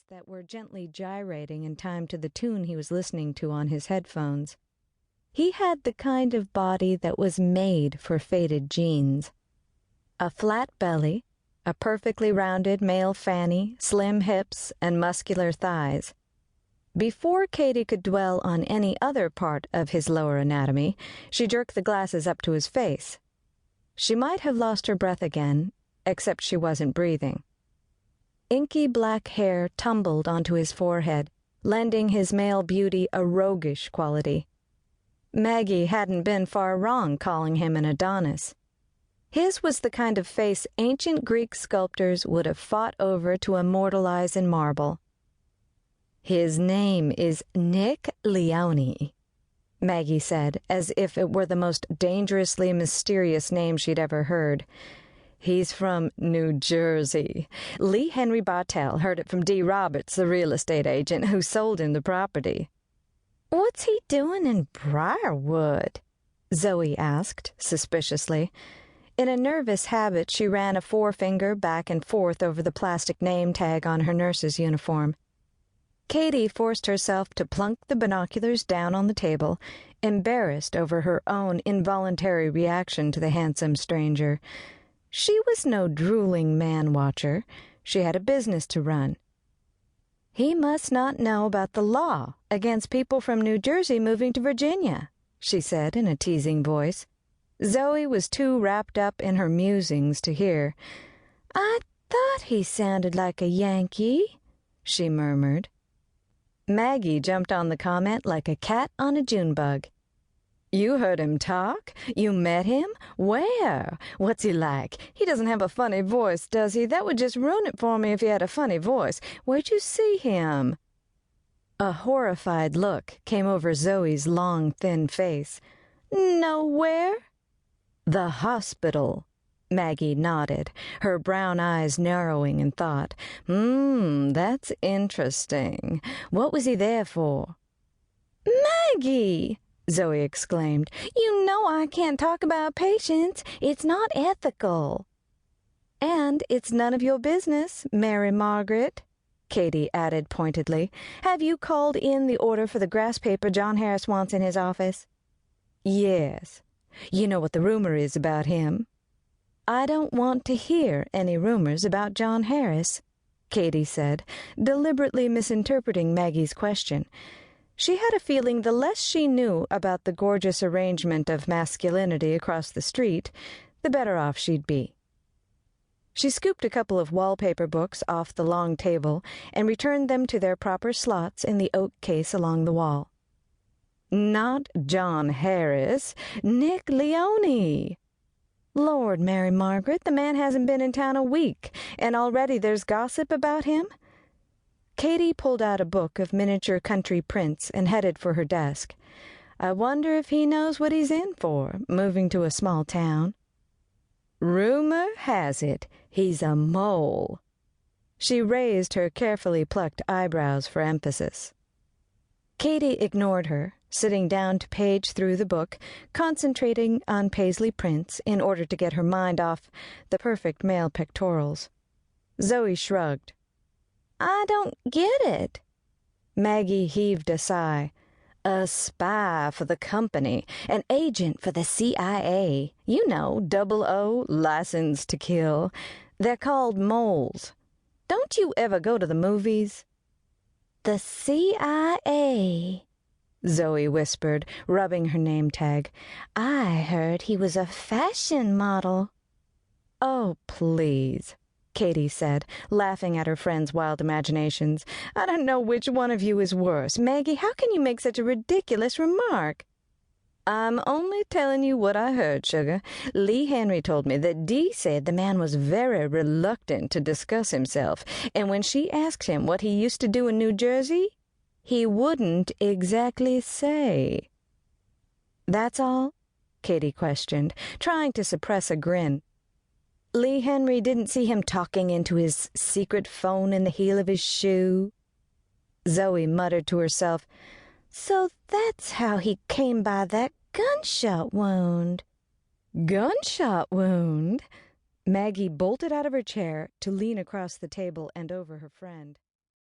that were gently gyrating in time to the tune he was listening to on his headphones. He had the kind of body that was made for faded jeans. A flat belly, a perfectly rounded male fanny, slim hips, and muscular thighs. Before Katie could dwell on any other part of his lower anatomy, she jerked the glasses up to his face. She might have lost her breath again, except she wasn't breathing. Inky black hair tumbled onto his forehead, lending his male beauty a roguish quality. Maggie hadn't been far wrong calling him an Adonis. His was the kind of face ancient Greek sculptors would have fought over to immortalize in marble. "His name is Nick Leone," Maggie said, as if it were the most dangerously mysterious name she'd ever heard. "He's from New Jersey. Lee Henry Bartell heard it from D. Roberts, the real estate agent who sold him the property." "What's he doing in Briarwood?" Zoe asked, suspiciously. In a nervous habit, she ran a forefinger back and forth over the plastic name tag on her nurse's uniform. Katie forced herself to plunk the binoculars down on the table, embarrassed over her own involuntary reaction to the handsome stranger. She was no drooling man-watcher. She had a business to run. "He must not know about the law against people from New Jersey moving to Virginia," she said in a teasing voice. Zoe was too wrapped up in her musings to hear. "I thought he sounded like a Yankee," she murmured. Maggie jumped on the comment like a cat on a June bug. "You heard him talk? You met him? Where? What's he like? He doesn't have a funny voice, does he? That would just ruin it for me if he had a funny voice. Where'd you see him?" A horrified look came over Zoe's long, thin face. "Nowhere." "The hospital." Maggie nodded, her brown eyes narrowing in thought. That's interesting. What was he there for?" "Maggie!" Zoe exclaimed. "You know I can't talk about patients. It's not ethical." "And it's none of your business, Mary Margaret," Katie added pointedly. "Have you called in the order for the grass paper John Harris wants in his office?" "Yes. You know what the rumor is about him?" "I don't want to hear any rumors about John Harris," Katie said, deliberately misinterpreting Maggie's question. She had a feeling the less she knew about the gorgeous arrangement of masculinity across the street, the better off she'd be. She scooped a couple of wallpaper books off the long table and returned them to their proper slots in the oak case along the wall. "Not John Harris, Nick Leone." "Lord, Mary Margaret, the man hasn't been in town a week, and already there's gossip about him?" Katie pulled out a book of miniature country prints and headed for her desk. "I wonder if he knows what he's in for, moving to a small town." "Rumor has it he's a mole." She raised her carefully plucked eyebrows for emphasis. Katie ignored her, sitting down to page through the book, concentrating on paisley prints in order to get her mind off the perfect male pectorals. Zoe shrugged. "I don't get it." Maggie heaved a sigh. "A spy for the company, an agent for the CIA. You know, 00, license to kill. They're called moles. Don't you ever go to the movies?" "The CIA," Zoe whispered, rubbing her name tag. "I heard he was a fashion model." "Oh, please," Katie said, laughing at her friend's wild imaginations. "I don't know which one of you is worse. Maggie, how can you make such a ridiculous remark?" "I'm only telling you what I heard, sugar. Lee Henry told me that Dee said the man was very reluctant to discuss himself, and when she asked him what he used to do in New Jersey, he wouldn't exactly say." "That's all?" Katie questioned, trying to suppress a grin. "Lee Henry didn't see him talking into his secret phone in the heel of his shoe?" Zoe muttered to herself, "So that's how he came by that gunshot wound." "Gunshot wound?" Maggie bolted out of her chair to lean across the table and over her friend.